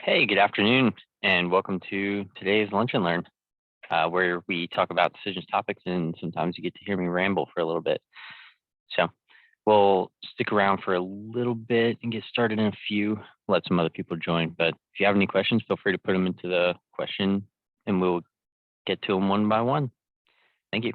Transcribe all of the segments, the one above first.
Hey, good afternoon, and welcome to today's Lunch and Learn, where we talk about decisions topics, and sometimes you get to hear me ramble for a little bit. So we'll stick around for a little bit and get started in a few, let some other people join. But if you have any questions, feel free to put them into the question, and we'll get to them one by one. Thank you.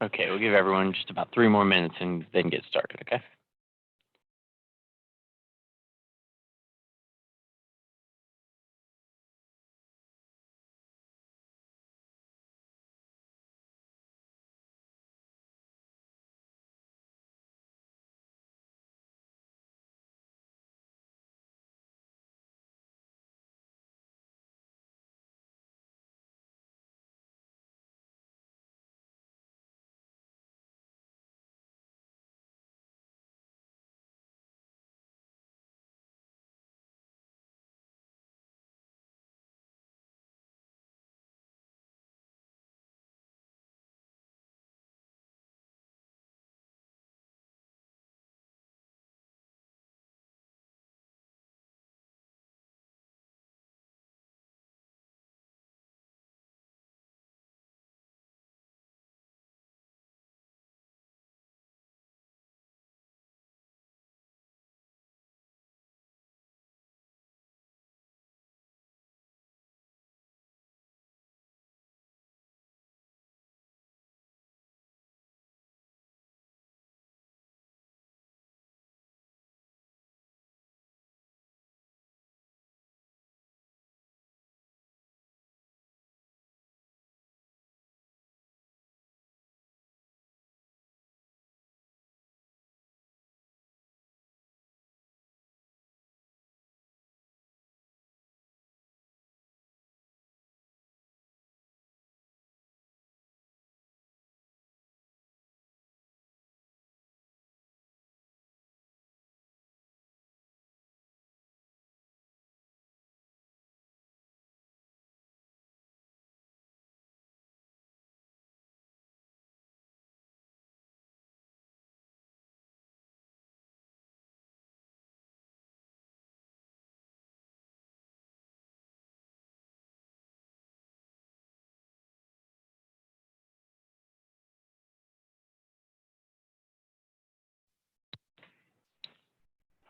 Okay, we'll give everyone just about 3 more minutes and then get started, okay?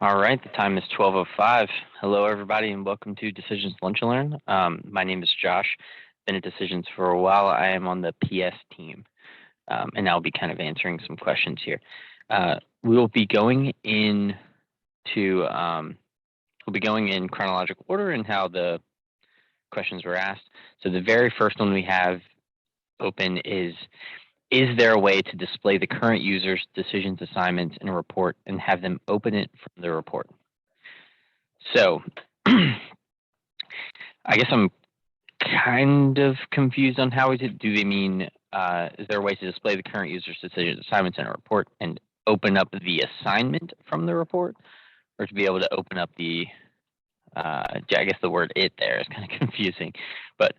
All right, the time is 12:05. Hello, everybody, and welcome to Decisions Lunch and Learn. My name is Josh. Been at Decisions for a while. I am on the PS team, and I'll be kind of answering some questions here. We will be going in chronological order and how the questions were asked. So the very first one we have open is there a way to display the current user's decisions assignments in a report and have them open it from the report? So I guess I'm kind of confused on how is it. Do they mean is there a way to display the current user's decision assignments in a report and open up the assignment from the report, or to be able to open up the I guess the word "it" there is kind of confusing, but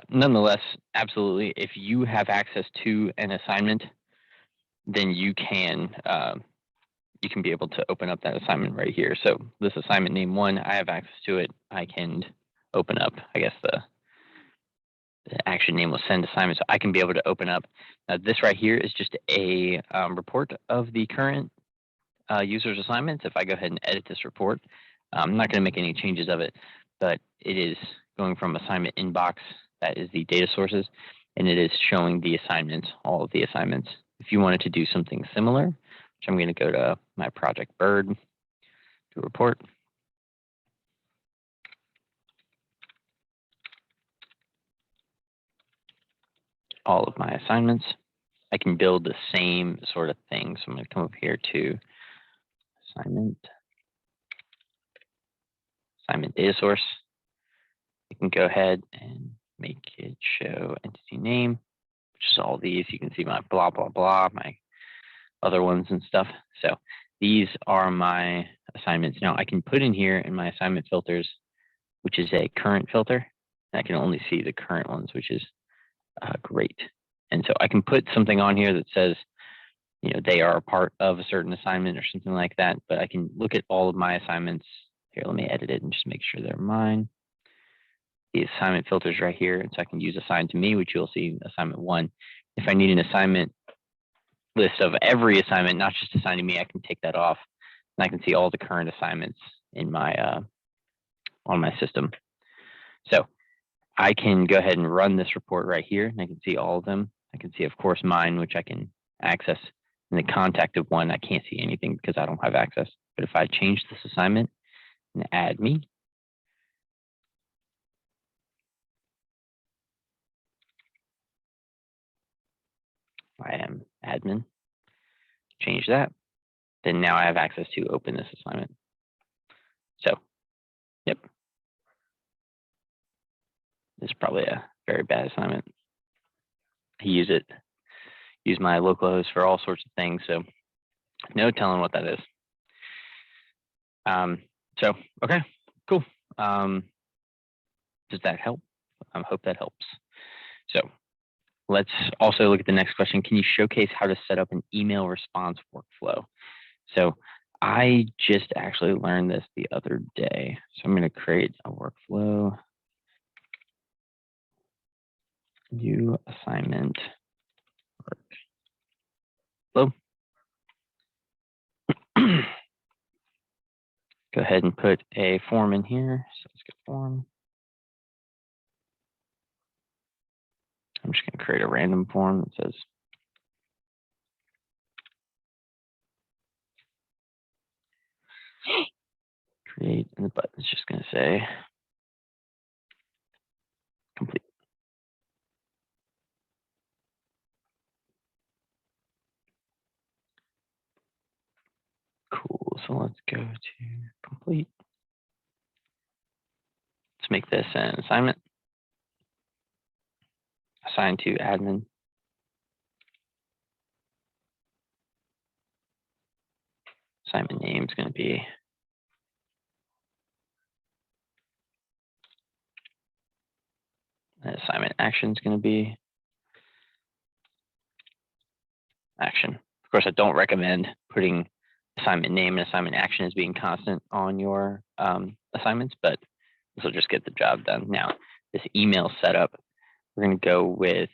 nonetheless, absolutely. If you have access to an assignment, then you can be able to open up that assignment right here. So this assignment name 1, I have access to it. I can open up, I guess, the action name will send assignment. So I can be able to open up. Now this right here is just a report of the current user's assignments. If I go ahead and edit this report, I'm not going to make any changes of it, but it is going from assignment inbox, that is the data sources, and it is showing the assignments, all of the assignments. If you wanted to do something similar, which I'm going to go to my project bird, to report. All of my assignments, I can build the same sort of thing. So I'm going to come over here to assignment data source. You can go ahead and make it show entity name, which is all these. You can see my blah, blah, blah, my other ones and stuff. So these are my assignments. Now I can put in here in my assignment filters, which is a current filter. And I can only see the current ones, which is great. And so I can put something on here that says, you know, they are a part of a certain assignment or something like that, but I can look at all of my assignments. Here, let me edit it and just make sure they're mine. The assignment filters right here, and so I can use assigned to me, which you'll see assignment 1. If I need an assignment list of every assignment, not just assigned to me, I can take that off, and I can see all the current assignments in my on my system. So I can go ahead and run this report right here, and I can see all of them. I can see, of course, mine, which I can access. In the contacted one, I can't see anything because I don't have access. But if I change this assignment and add me, I am admin, change that, then now I have access to open this assignment. So, yep. This is probably a very bad assignment. I use my localhost for all sorts of things, so no telling what that is. So, okay, cool. Does that help? I hope that helps. So let's also look at the next question. Can you showcase how to set up an email response workflow? So I just actually learned this the other day. So I'm going to create a workflow. New assignment workflow. Go ahead and put a form in here. So let's get form. I'm just going to create a random form that says create, and the button's just going to say complete. Cool. So let's go to complete. Let's make this an assignment. Assign to admin. Assignment name is going to be assignment action is going to be action. Of course, I don't recommend putting assignment name and assignment action as being constant on your assignments, but this will just get the job done. Now, this email setup, we're going to go with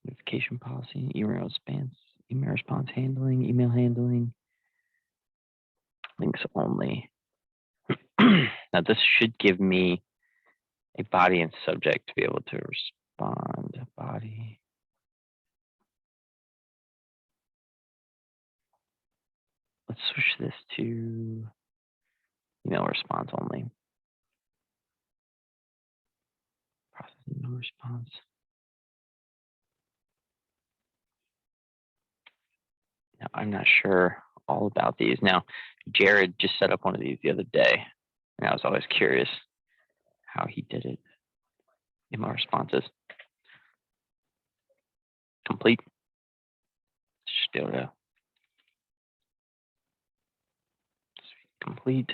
notification policy, email response handling, email handling, links only. Now, this should give me a body and subject to be able to respond. Body. Let's switch this to email response only. Process email response. Now, I'm not sure all about these. Now, Jared just set up one of these the other day, and I was always curious how he did it. Email responses. Complete. Just be able to complete.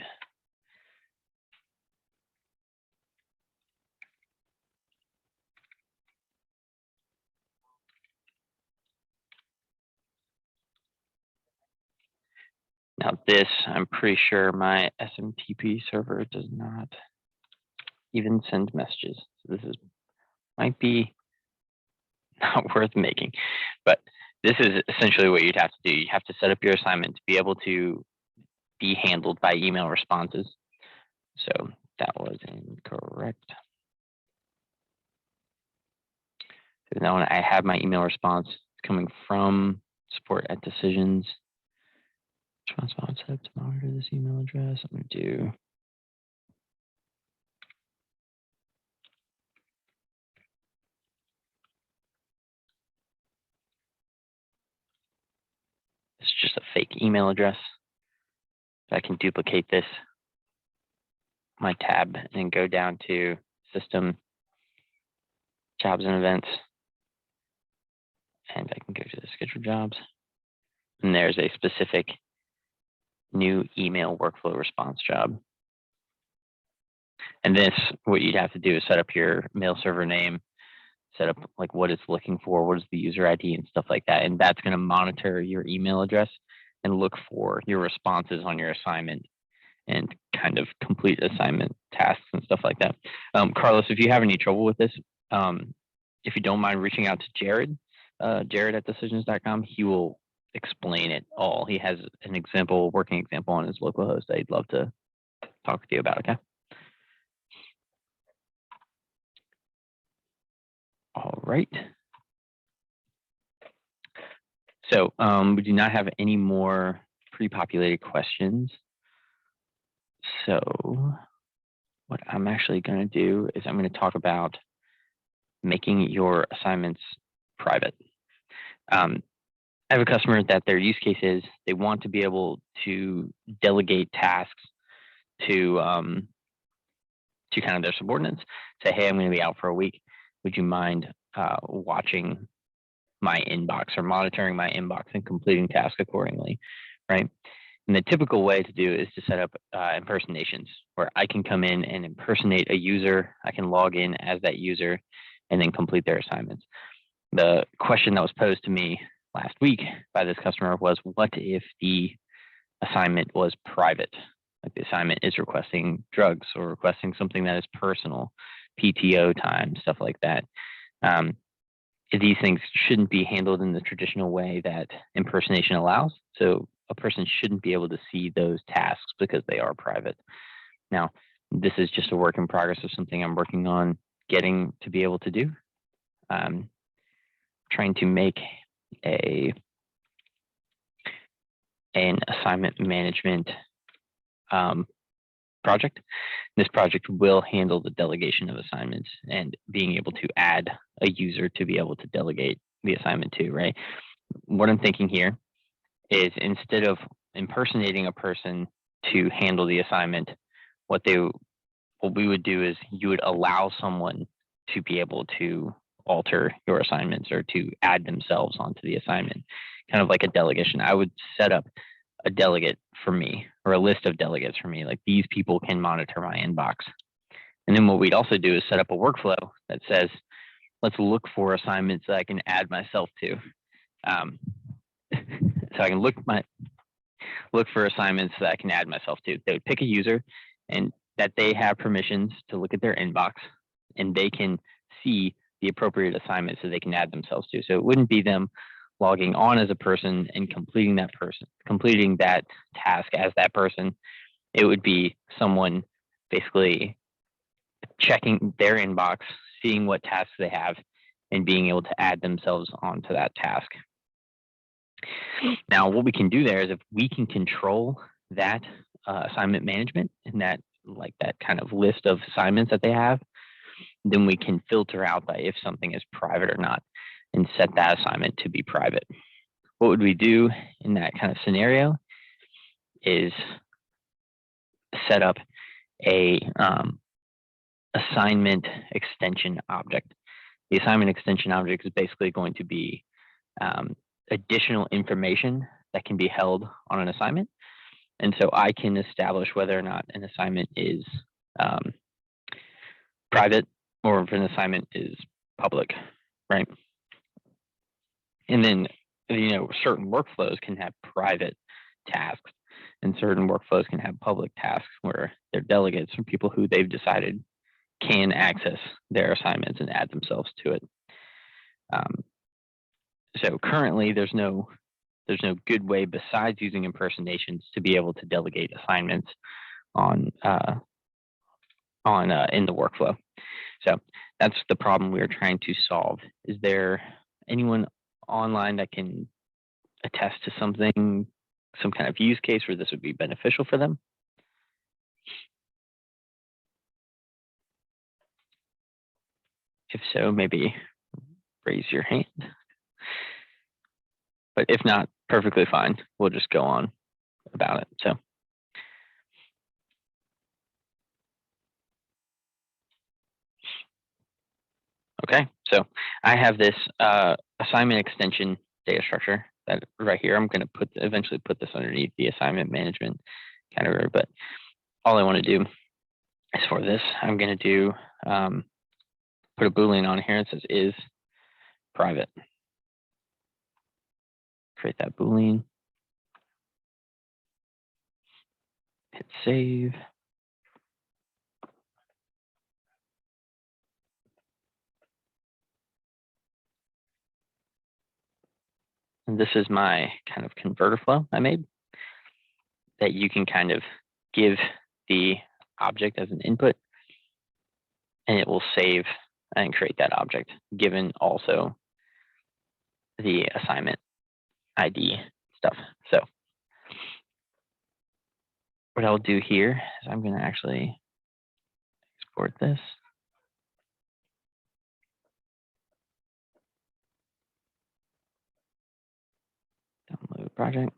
Now this, I'm pretty sure my SMTP server does not even send messages. So this is might be not worth making. But this is essentially what you'd have to do. You have to set up your assignment to be able to be handled by email responses. So that was incorrect. So now when I have my email response coming from support@decisions. Response set to monitor this email address. I'm going to do it's just a fake email address. So I can duplicate this, my tab, and go down to System, Jobs and Events, and I can go to the Schedule Jobs, and there's a specific new email workflow response job. And this, what you'd have to do is set up your mail server name, set up like what it's looking for, what is the user ID and stuff like that. And that's going to monitor your email address and look for your responses on your assignment and kind of complete assignment tasks and stuff like that. Carlos, if you have any trouble with this, if you don't mind reaching out to Jared, Jared@decisions.com, he will explain it all. He has an example, working example on his local host that he'd love to talk with you about, okay? All right. So we do not have any more pre-populated questions. So what I'm actually going to do is I'm going to talk about making your assignments private. I have a customer that their use case is they want to be able to delegate tasks to kind of their subordinates. Say, hey, I'm going to be out for a week. Would you mind watching my inbox or monitoring my inbox and completing tasks accordingly, right? And the typical way to do it is to set up impersonations where I can come in and impersonate a user. I can log in as that user and then complete their assignments. The question that was posed to me last week by this customer was, what if the assignment was private? Like the assignment is requesting drugs or requesting something that is personal, PTO time, stuff like that. These things shouldn't be handled in the traditional way that impersonation allows. So a person shouldn't be able to see those tasks because they are private. Now, this is just a work in progress of something I'm working on getting to be able to do. Trying to make an assignment management project. This project will handle the delegation of assignments and being able to add a user to be able to delegate the assignment to, right? What I'm thinking here is instead of impersonating a person to handle the assignment, what we would do is you would allow someone to be able to alter your assignments or to add themselves onto the assignment, kind of like a delegation. I would set up a delegate for me or a list of delegates for me, like these people can monitor my inbox. And then what we'd also do is set up a workflow that says, let's look for assignments that I can add myself to. So I can look for assignments that I can add myself to. They would pick a user and that they have permissions to look at their inbox and they can see the appropriate assignments that they can add themselves to. So it wouldn't be them logging on as a person and completing that task as that person. It would be someone basically checking their inbox, seeing what tasks they have, and being able to add themselves onto that task. Now, what we can do there is if we can control that assignment management and that kind of list of assignments that they have, then we can filter out by if something is private or not and set that assignment to be private. What would we do in that kind of scenario is set up a assignment extension object. The assignment extension object is basically going to be additional information that can be held on an assignment. And so I can establish whether or not an assignment is private or if an assignment is public, right? And then, certain workflows can have private tasks and certain workflows can have public tasks where they're delegates from people who they've decided can access their assignments and add themselves to it. So currently, there's no good way besides using impersonations to be able to delegate assignments in the workflow. So that's the problem we are trying to solve. Is there anyone online that can attest to something, some kind of use case where this would be beneficial for them? If so, maybe raise your hand. But if not, perfectly fine. We'll just go on about it. So, okay. So I have this assignment extension data structure that right here. I'm going to eventually put this underneath the assignment management category. But all I want to do is for this, I'm going to do put a Boolean on here. It says is private. Create that Boolean. Hit save. And this is my kind of converter flow I made that you can kind of give the object as an input, and it will save and create that object, given also the assignment ID stuff. So what I'll do here is I'm going to actually export this. Download project.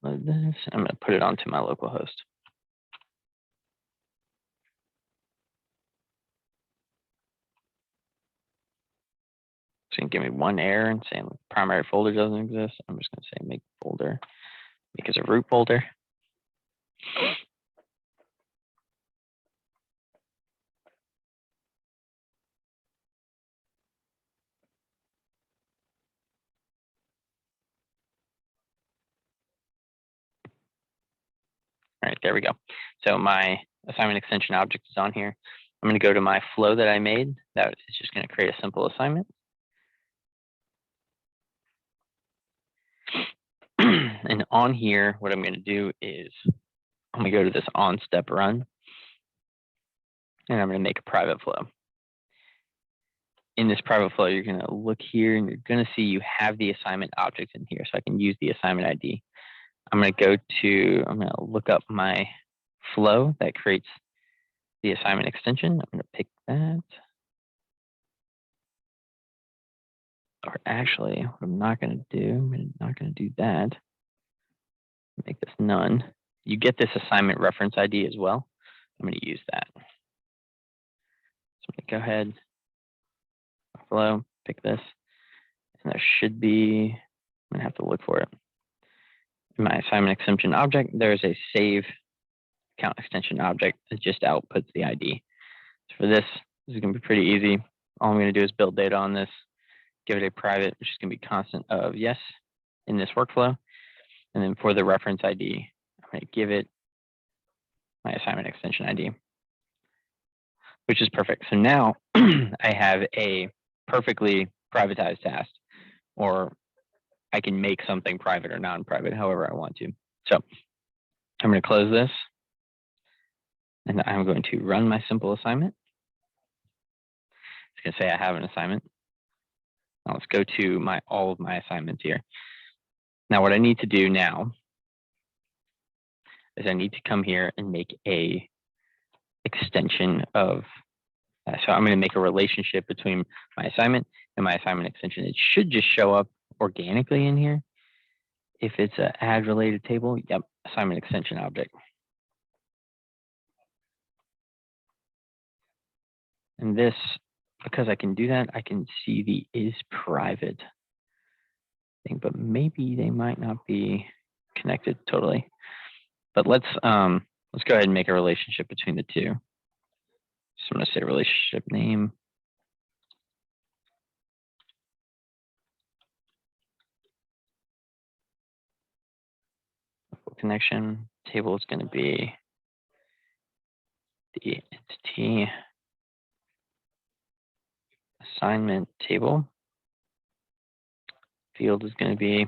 Load this. I'm going to put it onto my local host. It's going to give me one error and saying primary folder doesn't exist. I'm just going to say make folder, make as a root folder. All right, there we go. So my assignment extension object is on here. I'm going to go to my flow that I made. That is just going to create a simple assignment. And on here, what I'm going to do is I'm going to go to this on step run, and I'm going to make a private flow. In this private flow, you're going to look here, and you're going to see you have the assignment object in here, so I can use the assignment ID. I'm going to look up my flow that creates the assignment extension. I'm going to pick that. Or actually, what I'm not going to do, I'm not going to do that. Make this none. You get this assignment reference ID as well. I'm going to use that. So I'm going to go ahead, flow, pick this, and there should be, I'm going to have to look for it. In my assignment extension object, there's a save count extension object that just outputs the ID. So for this is going to be pretty easy. All I'm going to do is build data on this, give it a private, which is going to be constant of yes in this workflow. And then for the reference ID, I'm going to give it my assignment extension ID, which is perfect. So now I have a perfectly privatized task, or I can make something private or non-private, however I want to. So I'm going to close this, and I'm going to run my simple assignment. It's going to say I have an assignment. Now let's go to all of my assignments here. Now what I need to do now is I need to come here and make a extension of, so I'm going to make a relationship between my assignment and my assignment extension. It should just show up organically in here. If it's an add related table, yep, assignment extension object. And this, because I can do that, I can see the is private thing, but maybe they might not be connected totally. But let's go ahead and make a relationship between the two. So I'm going to say relationship name. connection table is going to be the entity assignment table. Field is going to be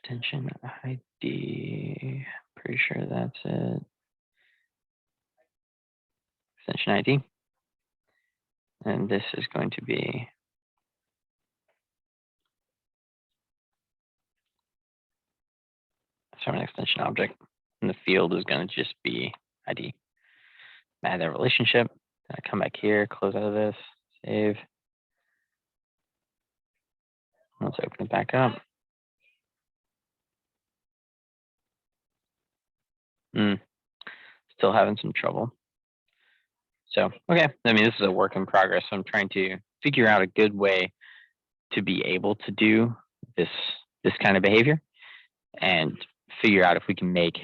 extension ID. Pretty sure that's it. Extension ID. And this is going to be assignment extension object. And the field is going to just be ID. Add that relationship. I come back here, close out of this, save. Let's open it back up. Still having some trouble. So, okay, I mean, this is a work in progress. So I'm trying to figure out a good way to be able to do this kind of behavior and figure out if we can make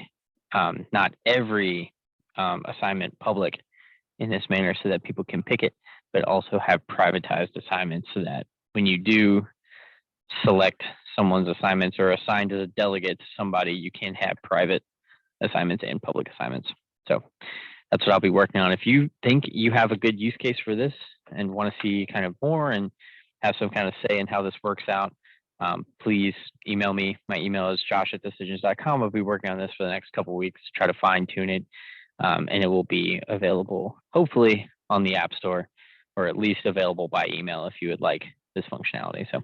not every assignment public in this manner so that people can pick it, but also have privatized assignments so that when you do select someone's assignments or assign as a delegate to somebody, you can have private assignments and public assignments. So that's what I'll be working on. If you think you have a good use case for this and want to see kind of more and have some kind of say in how this works out, please email me. My email is josh@decisions.com. I'll be working on this for the next couple of weeks to try to fine tune it. And it will be available hopefully on the App Store, or at least available by email if you would like this functionality. So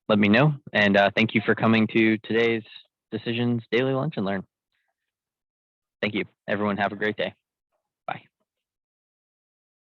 let me know. And thank you for coming to today's Decisions Daily Lunch and Learn. Thank you. Everyone have a great day.